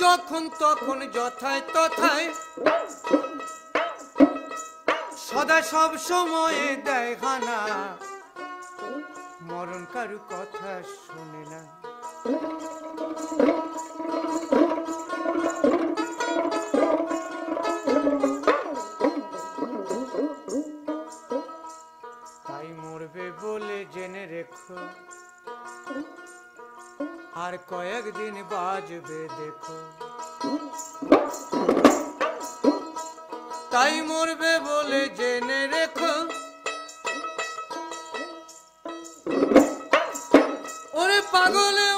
যখন তখন যথায় তথায় সদা সব সময়ে দেয় হানা, মরণ কারু কথা শোনে না। তাই মরবে বলে জেনে রেখো, আর কয়েকদিন বাজবে দেখো। তাই মরবে বলে জেনে রেখো, ওরে পাগলে